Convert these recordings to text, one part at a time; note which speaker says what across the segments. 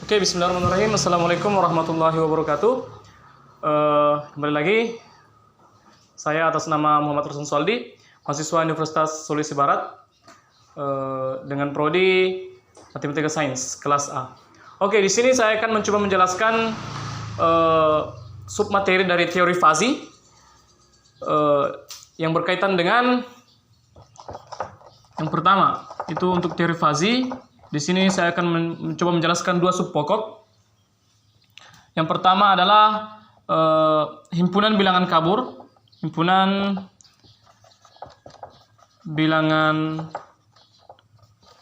Speaker 1: Oke, bismillahirrahmanirrahim. Assalamualaikum warahmatullahi wabarakatuh. Kembali lagi, saya atas nama Muhammad Ruslan Soldi, mahasiswa Universitas Sulawesi Barat, dengan prodi Matematika Sains kelas A. Oke, di sini saya akan mencoba menjelaskan submateri dari teori fazi yang berkaitan dengan yang pertama itu untuk teori fazi. Di sini saya akan mencoba menjelaskan dua sub pokok. Yang pertama adalah himpunan bilangan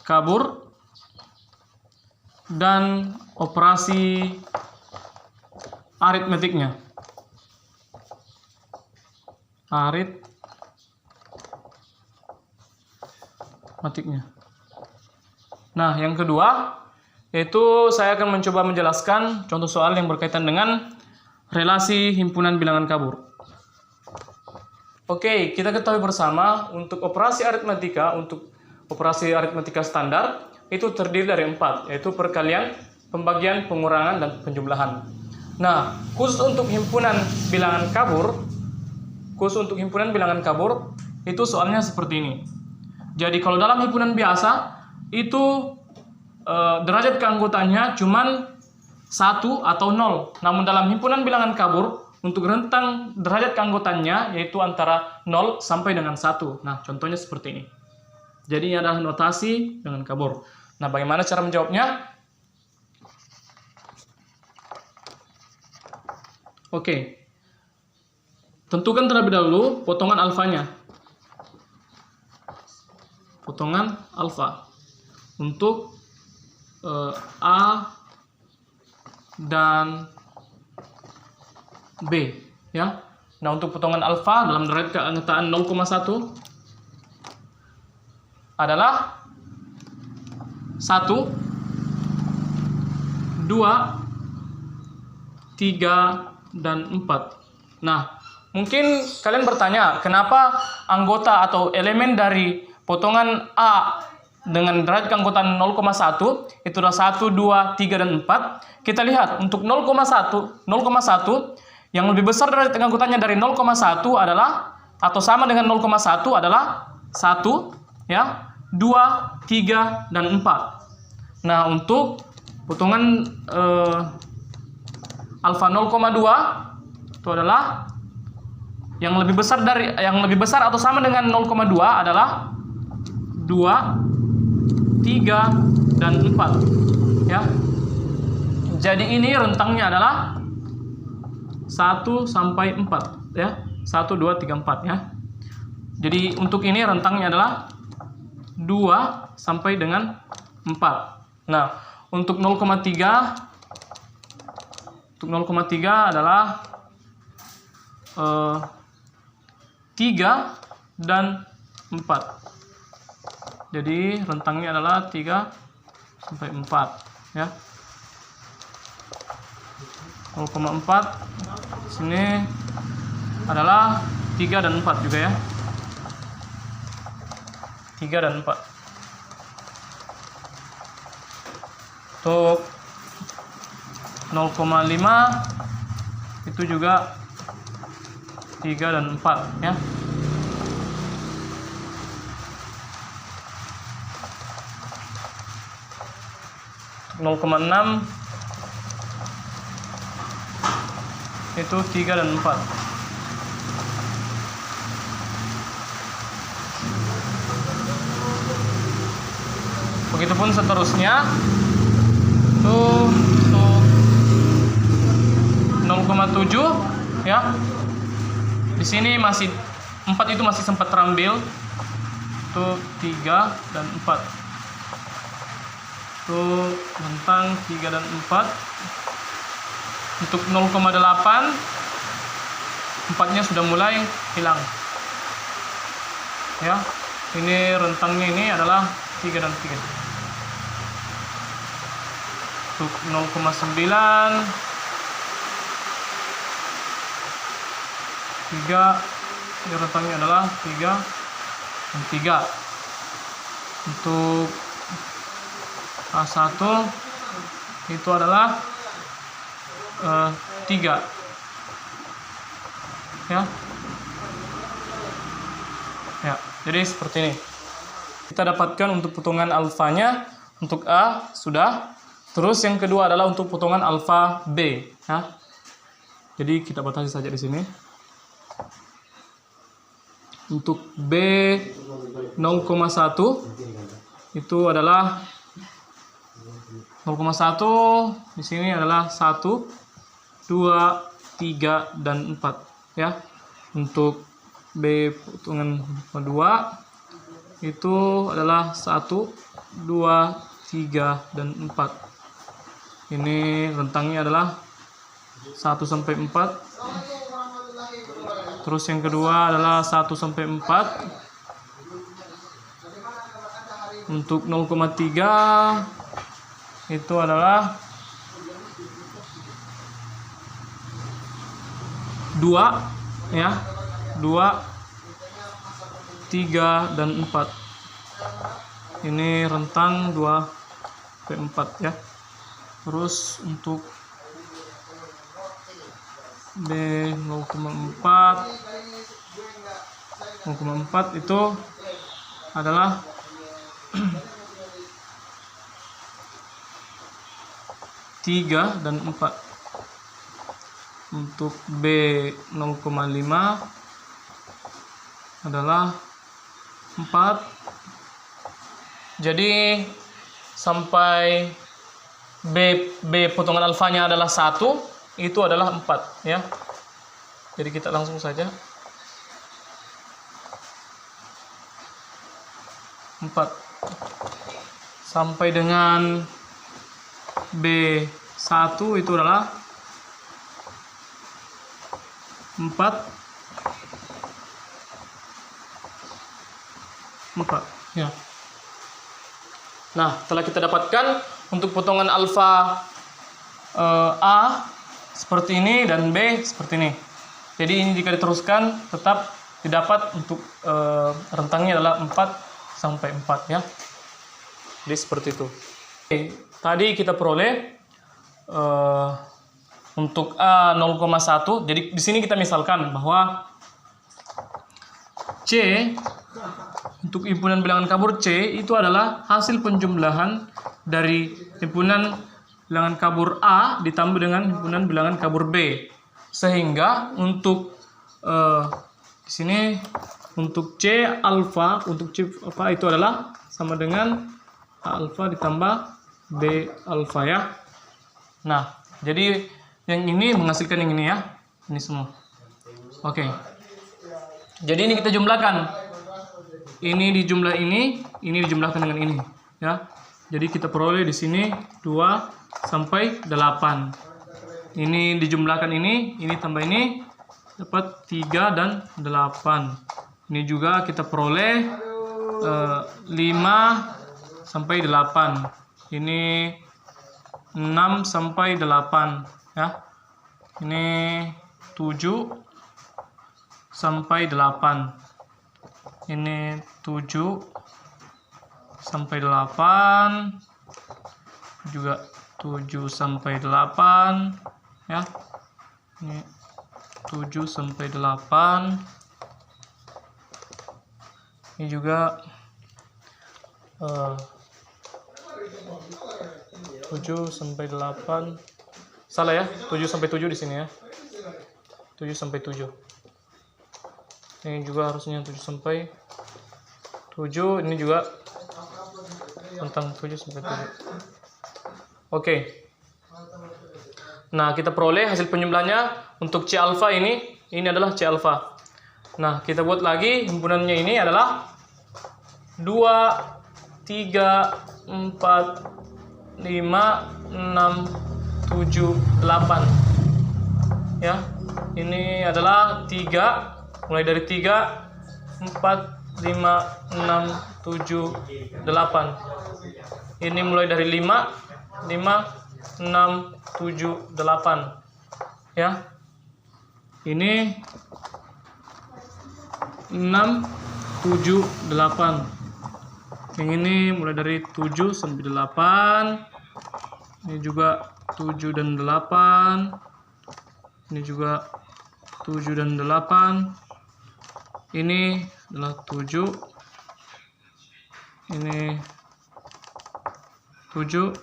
Speaker 1: kabur, dan operasi aritmetiknya. Nah, yang kedua yaitu saya akan mencoba menjelaskan contoh soal yang berkaitan dengan relasi himpunan bilangan kabur. Oke, kita ketahui bersama untuk operasi aritmetika standar itu terdiri dari 4, yaitu perkalian, pembagian, pengurangan, dan penjumlahan. Nah, khusus untuk himpunan bilangan kabur itu soalnya seperti ini. Jadi kalau dalam himpunan biasa itu derajat keanggotaannya cuman 1 atau 0. Namun dalam himpunan bilangan kabur untuk rentang derajat keanggotaannya yaitu antara 0 sampai dengan 1. Nah, contohnya seperti ini. Jadi ini adalah notasi bilangan kabur. Nah, bagaimana cara menjawabnya? Oke. Tentukan terlebih dahulu potongan alfanya. Potongan alfa untuk A dan B, ya. Nah, untuk potongan alfa dalam derajat keanggotaan 0,1 adalah 1, 2, 3, dan 4. Nah, mungkin kalian bertanya, kenapa anggota atau elemen dari potongan A dengan derajat keanggotaan 0,1 itu adalah 1, 2, 3, dan 4. Kita lihat untuk 0,1 yang lebih besar derajat keanggotaannya dari 0,1 adalah atau sama dengan 0,1 adalah 1, ya, 2, 3, dan 4. Nah, untuk potongan alfa 0,2 itu adalah yang lebih besar atau sama dengan 0,2 adalah 2, 3, dan 4, ya. Jadi ini rentangnya adalah 1 sampai 4, ya. 1, 2, 3, 4, ya. Jadi untuk ini rentangnya adalah 2 sampai dengan 4. Nah, untuk 0,3 adalah 3 dan 4. Jadi rentangnya adalah 3 sampai 4, ya. 0,4 sini adalah 3 dan 4 juga, ya. 3 dan 4. Untuk 0,5 itu juga 3 dan 4, ya. Untuk 0,6 itu 3 dan 4. Begitupun seterusnya. Tuh 0,7, ya. Di sini masih 4 itu masih sempat terambil. Tuh 3 dan 4. Tuh rentang 3 dan 4. Untuk 0,8 4-nya sudah mulai hilang, ya. Ini rentangnya ini adalah 3 dan 3. Untuk 0,9 3, ini rentangnya adalah 3 dan 3. Untuk A1 itu adalah 3 ya. Ya, jadi seperti ini. Kita dapatkan untuk potongan alfanya untuk A sudah. Terus yang kedua adalah untuk potongan alfa B ya. Jadi kita batasi saja di sini. Untuk B 0,1 itu adalah 0,1 di sini adalah 1, 2, 3 dan 4 ya. Untuk B potongan kedua itu adalah 1, 2, 3 dan 4. Ini rentangnya adalah 1 sampai 4. Terus yang kedua adalah 1 sampai 4. Untuk 0,3 itu adalah 2 ya. 2, 3 dan 4. Ini rentang 2 sampai 4 ya. Terus untuk B 0,4 itu adalah 3 dan 4. Untuk B 0,5 adalah 4. Jadi sampai B potongan alfanya adalah 1, itu adalah 4 ya. Jadi kita langsung saja 4 sampai dengan B1 itu adalah 4 ya. Nah, telah kita dapatkan untuk potongan alfa A seperti ini dan B seperti ini. Jadi ini jika diteruskan tetap didapat untuk rentangnya adalah 4 sampai 4 ya. Jadi seperti itu. Oke, tadi kita peroleh untuk A 0,1. Jadi di sini kita misalkan bahwa C untuk himpunan bilangan kabur C itu adalah hasil penjumlahan dari himpunan bilangan kabur A ditambah dengan himpunan bilangan kabur B. Sehingga untuk di sini untuk C alfa, untuk C alfa itu adalah sama dengan A alfa ditambah B alfa ya. Nah, jadi yang ini menghasilkan yang ini ya. Ini semua. Oke. Jadi ini kita jumlahkan. Ini dijumlah ini dijumlahkan dengan ini ya. Jadi kita peroleh di sini 2 sampai 8. Ini dijumlahkan ini tambah ini dapat 3 dan 8. Ini juga kita peroleh 5 sampai 8. Ini 6 sampai 8 ya. Ini 7 sampai 8. Ini 7 sampai 8. Juga 7 sampai 8 ya. Ini 7 sampai 8. Ini juga 7 sampai 8. Salah ya, 7 sampai 7 di sini ya. 7 sampai 7. Ini juga harusnya 7 sampai 7. Ini juga tentang 7 sampai 7. Oke. Nah, kita peroleh hasil penjumlahannya untuk C alfa ini adalah C alfa. Nah, kita buat lagi himpunannya ini adalah 2, 3, 4, 5, 6, 7, 8 ya. Ini adalah 3, mulai dari 3, 4, 5, 6, 7, 8. Ini mulai dari 5, 6, 7, 8 ya. Ini 6, 7, 8. Yang ini mulai dari 7 sampai 8. Ini juga 7 dan 8. Ini juga 7 dan 8. Ini adalah 7. Ini 7.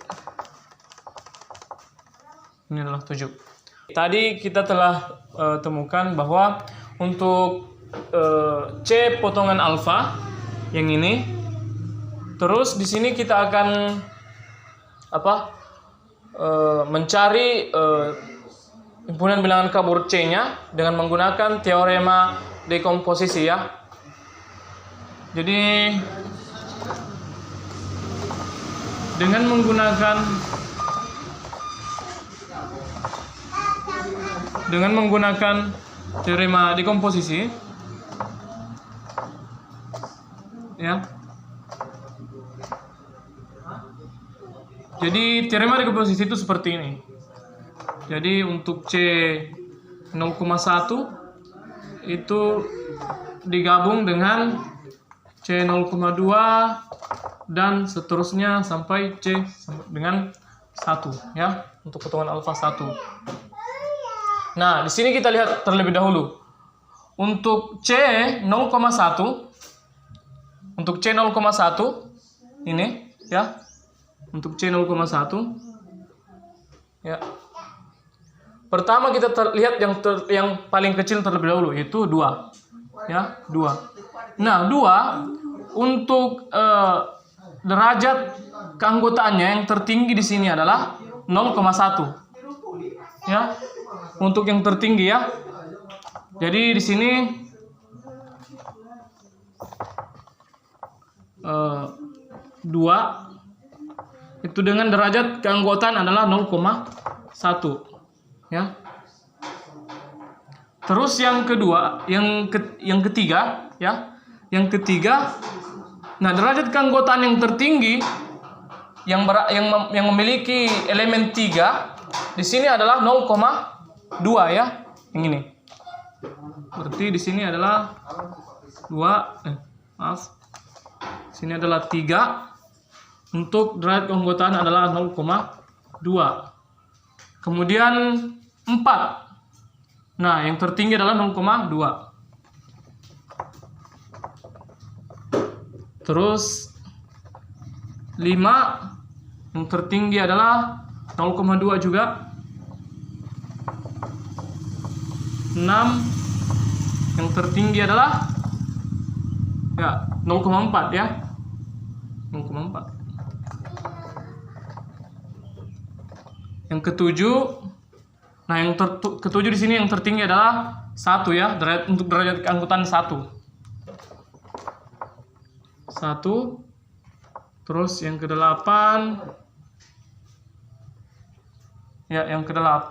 Speaker 1: Ini adalah 7. Tadi kita telah temukan bahwa untuk C potongan alfa yang ini, terus di sini kita akan mencari himpunan bilangan kabur C-nya dengan menggunakan teorema dekomposisi ya. Jadi dengan menggunakan teorema dekomposisi ya. Jadi teorema dekomposisi itu seperti ini. Jadi untuk C 0,1 itu digabung dengan C 0,2 dan seterusnya sampai C dengan 1 ya, untuk potongan alfa 1. Nah, di sini kita lihat terlebih dahulu. Untuk C 0,1 ini ya. Untuk C 0,1 ya. Pertama kita lihat yang paling kecil terlebih dahulu, yaitu 2. Ya, 2. Nah, 2 untuk derajat keanggotaannya yang tertinggi di sini adalah 0,1. Ya. Untuk yang tertinggi ya. Jadi di sini 2 itu dengan derajat keanggotaan adalah 0,1 ya. Terus yang kedua, yang ketiga ya. Yang ketiga, nah derajat keanggotaan yang tertinggi yang memiliki elemen 3 di sini adalah 0,2 ya. Yang ini. Berarti di sini adalah 2 sini adalah 3. Untuk derajat keanggotaan adalah 0,2. Kemudian 4. Nah, yang tertinggi adalah 0,2. Terus 5 yang tertinggi adalah 0,2 juga. 6 yang tertinggi adalah ya 0,4 ya. 0,4. Yang ketujuh, nah yang ketujuh di sini yang tertinggi adalah 1 ya, untuk derajat keanggotaan 1. Terus yang ke-8, ya yang ke-8,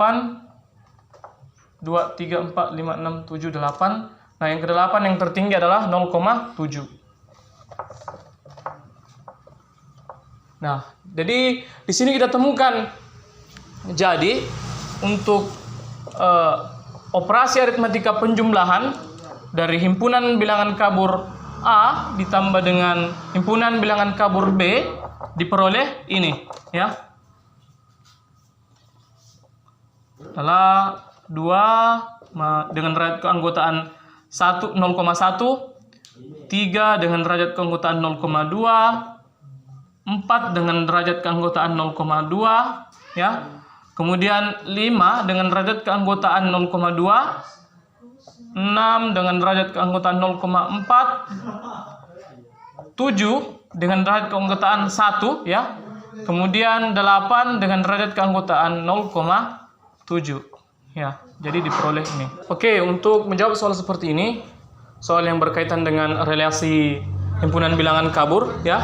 Speaker 1: 2, 3, 4, 5, 6, 7, 8. Nah yang ke-8 yang tertinggi adalah 0,7. Nah, jadi di sini kita temukan. Jadi untuk operasi aritmatika penjumlahan dari himpunan bilangan kabur A ditambah dengan himpunan bilangan kabur B diperoleh ini ya. Adalah 2 dengan derajat keanggotaan 0,1, 3 dengan derajat keanggotaan 0,2, 4 dengan derajat keanggotaan 0,2 ya. Kemudian 5 dengan derajat keanggotaan 0,2, 6 dengan derajat keanggotaan 0,4, 7 dengan derajat keanggotaan 1 ya. Kemudian 8 dengan derajat keanggotaan 0,7 ya. Jadi diperoleh ini. Oke, untuk menjawab soal seperti ini, soal yang berkaitan dengan relasi himpunan bilangan kabur ya.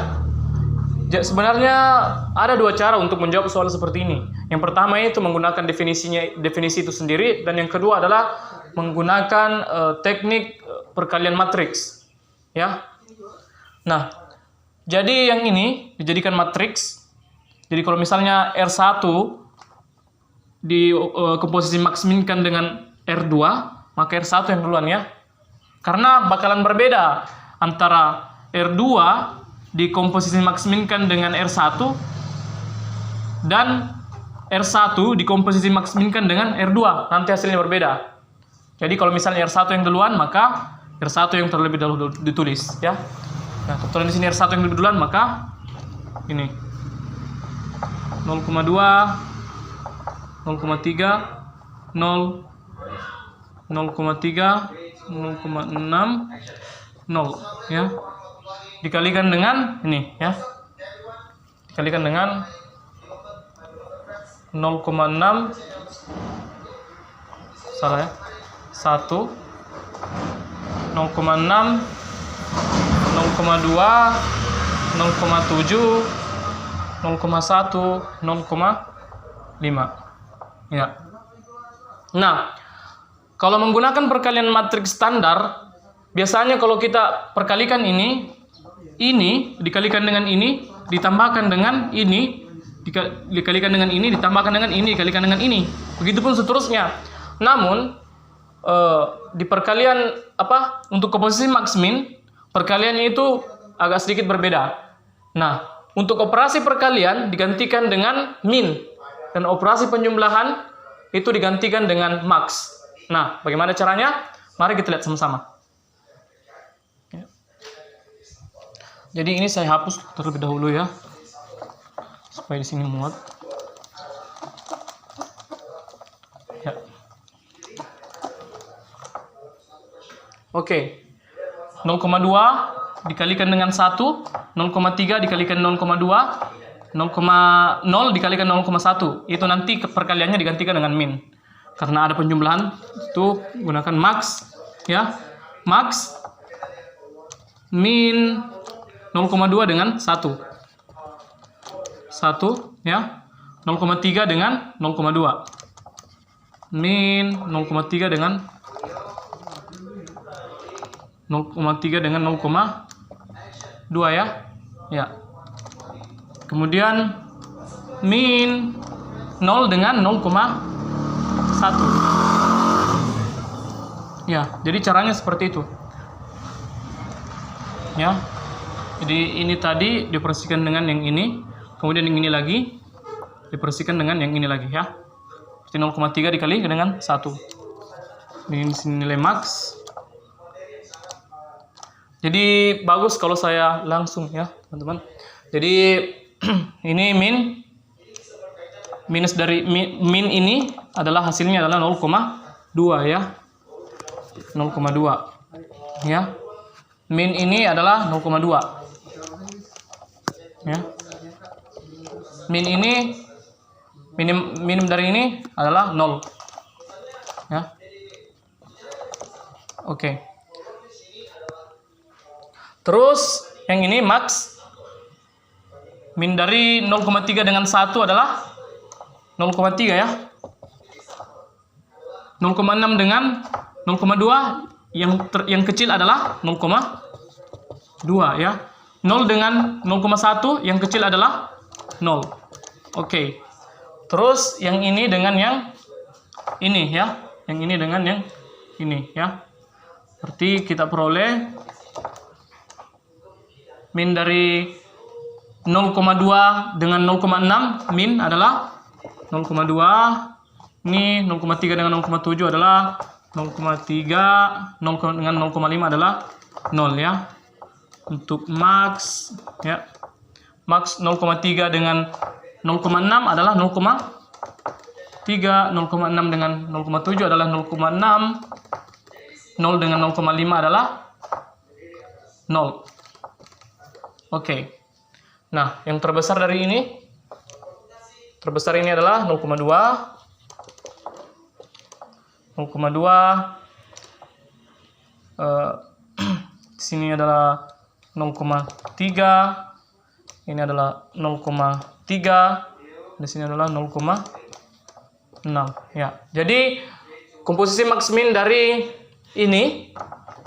Speaker 1: Sebenarnya ada 2 cara untuk menjawab soal seperti ini. Yang pertama itu menggunakan definisi itu sendiri, dan yang kedua adalah menggunakan teknik perkalian matriks. Ya. Nah, jadi yang ini dijadikan matriks. Jadi kalau misalnya R1 di komposisi maksiminkan dengan R2, maka R1 yang duluan ya. Karena bakalan berbeda antara R2 di komposisi maksiminkan dengan R1 dan R1 dikomposisi max-minkan dengan R2, nanti hasilnya berbeda. Jadi kalau misalnya R1 yang duluan, maka R1 yang terlebih dahulu ditulis, ya. Nah, kebetulan di sini R1 yang lebih duluan, maka ini 0,2, 0,3, 0, 0,3, 0,6, 0, ya. Dikalikan dengan ini, ya. Dikalikan dengan 0,6, salah ya, 1, 0,6, 0,2, 0,7, 0,1, 0,5, ya. Nah, kalau menggunakan perkalian matriks standar, biasanya kalau kita perkalikan ini dikalikan dengan ini, ditambahkan dengan ini, dikalikan dengan ini, ditambahkan dengan ini, dikalikan dengan ini. Begitupun seterusnya. Namun, di perkalian untuk komposisi max-min, perkaliannya itu agak sedikit berbeda. Nah, untuk operasi perkalian digantikan dengan min, dan operasi penjumlahan itu digantikan dengan max. Nah, bagaimana caranya? Mari kita lihat sama-sama. Jadi ini saya hapus terlebih dahulu ya, supaya di sini muat. Ya. Oke. 0,2 dikalikan dengan 1, 0,3 dikalikan 0,2, 0,0 dikalikan 0,1. Itu nanti perkaliannya digantikan dengan min. Karena ada penjumlahan, itu gunakan max, ya. Max min 0,2 dengan 1. 1, ya. 0,3 dengan 0,2. Min 0,3 dengan 0,2 ya. Ya. Kemudian min 0 dengan 0,1. Ya, jadi caranya seperti itu. Ya. Jadi ini tadi dipersihkan dengan yang ini, kemudian yang ini lagi dipersihkan dengan yang ini lagi ya. Jadi 0,3 dikali dengan 1. Ini sini nilai max. Jadi bagus kalau saya langsung ya, teman-teman. Jadi ini minus dari min ini adalah hasilnya adalah 0,2 ya. 0,2 ya. Min ini adalah 0,2 ya. Min ini minim dari ini adalah 0 ya. Oke. Terus yang ini max, min dari 0,3 dengan 1 adalah 0,3 ya. 0,6 dengan 0,2 yang kecil adalah 0,2 ya. 0 dengan 0,1 yang kecil adalah 0. Oke. Terus yang ini dengan yang ini ya. Yang ini dengan yang ini ya. Berarti kita peroleh min dari 0,2 dengan 0,6, min adalah 0,2. Ini 0,3 dengan 0,7 adalah 0,3, 0 dengan 0,5 adalah 0 ya. Untuk max ya. Max 0,3 dengan 0,6 adalah 0,3, 0,6 dengan 0,7 adalah 0,6, 0 dengan 0,5 adalah 0. Oke. Nah, yang terbesar dari ini, adalah 0,2. 0,2. Di sini adalah 0,3. Ini adalah 0,3. Di sini adalah 0,6 ya. Jadi komposisi max min dari ini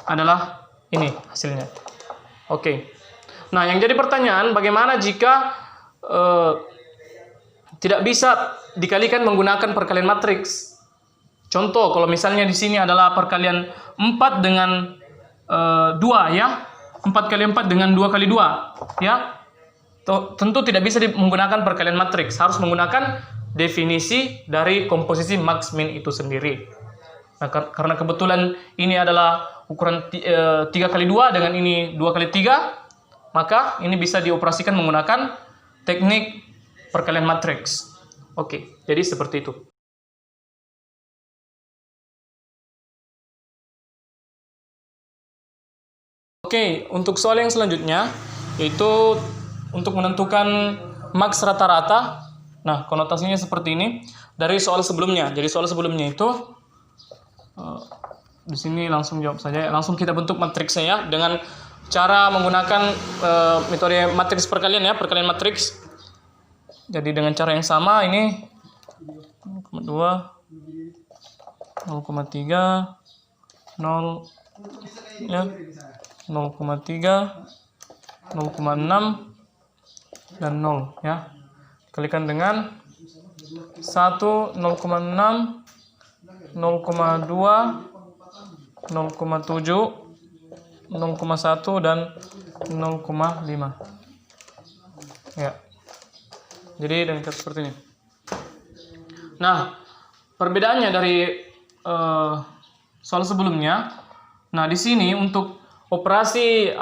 Speaker 1: adalah ini hasilnya. Oke. Nah, yang jadi pertanyaan, bagaimana jika tidak bisa dikalikan menggunakan perkalian matriks? Contoh, kalau misalnya di sini adalah perkalian 4 dengan 2 ya. 4 kali 4 dengan 2 kali 2 ya. Tentu tidak bisa menggunakan perkalian matriks, harus menggunakan definisi dari komposisi max min itu sendiri. Nah, karena kebetulan ini adalah ukuran 3x2 dengan ini 2x3, maka ini bisa dioperasikan menggunakan teknik perkalian matriks. Oke, jadi seperti itu. Oke, untuk soal yang selanjutnya, yaitu untuk menentukan maks rata-rata. Nah, konotasinya seperti ini dari soal sebelumnya. Jadi soal sebelumnya itu di sini langsung jawab saja. Langsung kita bentuk matriksnya ya dengan cara menggunakan metode matriks perkalian ya, perkalian matriks. Jadi dengan cara yang sama ini 0,2, 0,3, 0 ya, 0,3, 0,6 dan 0 ya. Dikalikan dengan 1, 0,6, 0,2, 0,7, 0,1 dan 0,5. Ya. Jadi dengan cara seperti ini. Nah, perbedaannya dari soal sebelumnya. Nah, di sini untuk operasi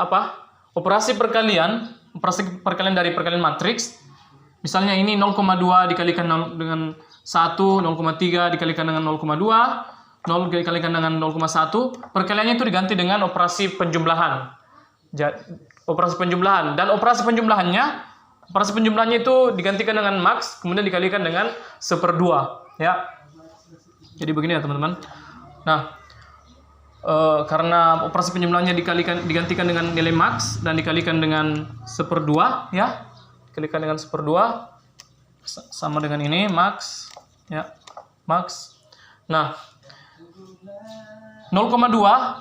Speaker 1: perkalian dari perkalian matriks. Misalnya ini 0,2 dikalikan dengan 1, 0,3 dikalikan dengan 0,2, 0 dikalikan dengan 0,1. Perkaliannya itu diganti dengan operasi penjumlahan. Dan operasi penjumlahannya itu digantikan dengan max, kemudian dikalikan dengan 1/2 ya. Jadi begini ya teman-teman. Nah, karena operasi penjumlahannya digantikan dengan nilai max dan dikalikan dengan 1/2 ya. Dikalikan dengan 1/2 sama dengan ini max ya, max. Nah, 0,2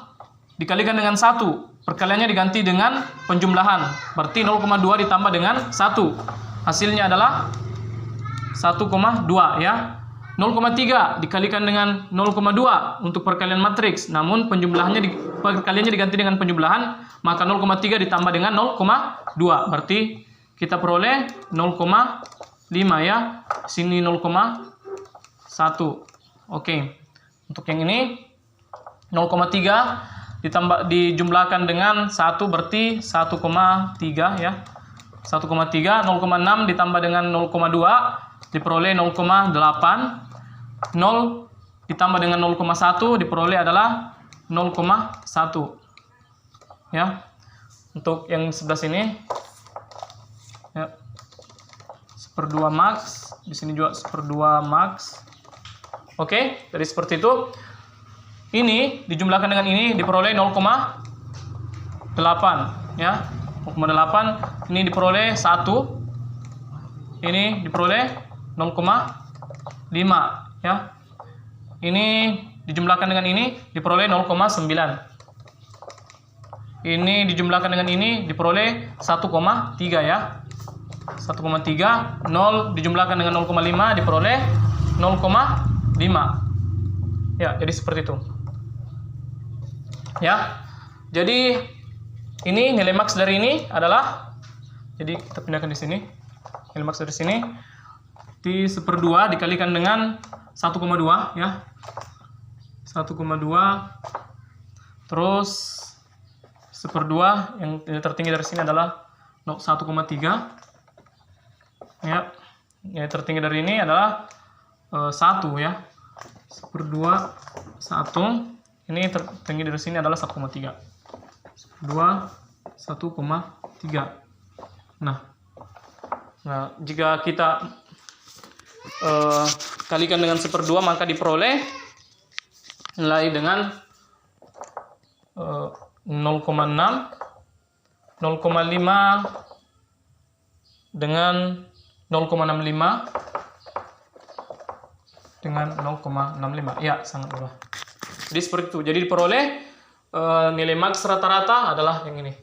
Speaker 1: dikalikan dengan 1. Perkaliannya diganti dengan penjumlahan. Berarti 0,2 ditambah dengan 1. Hasilnya adalah 1,2 ya. 0,3 dikalikan dengan 0,2 untuk perkalian matriks. Namun perkaliannya diganti dengan penjumlahan, maka 0,3 ditambah dengan 0,2. Berarti kita peroleh 0,5 ya. Sini 0,1. Oke. Untuk yang ini 0,3 dijumlahkan dengan 1 berarti 1,3 ya. 1,3, 0,6 ditambah dengan 0,2 diperoleh 0,8. 0 ditambah dengan 0,1 diperoleh adalah 0,1. Ya. Untuk yang sebelah sini ya. 1/2 max, di sini juga 1/2 max. Oke, jadi seperti itu. Ini dijumlahkan dengan ini diperoleh 0,8 ya. 0,8 ini diperoleh 1. Ini diperoleh 0,5 ya. Ini dijumlahkan dengan ini diperoleh 0,9. Ini dijumlahkan dengan ini diperoleh 1,3 ya. 1,3. 0 dijumlahkan dengan 0,5 diperoleh 0,5. Ya, jadi seperti itu. Ya. Jadi ini nilai max dari ini adalah, jadi kita pindahkan di sini. Nilai max dari sini di 1/2 dikalikan dengan 1,2 ya. 1,2 terus 1/2 yang tertinggi dari sini adalah 1,3 ya. Yang tertinggi dari ini adalah 1 ya. 1/2 1. Ini tertinggi dari sini adalah 1,3. 1/2 1,3. Nah, jika kita kalikan dengan 1/2 maka diperoleh nilai dengan 0,6, 0,5 dengan 0,65 dengan 0,65. Ya, sangat mudah. Jadi seperti itu. Jadi diperoleh nilai max rata-rata adalah yang ini.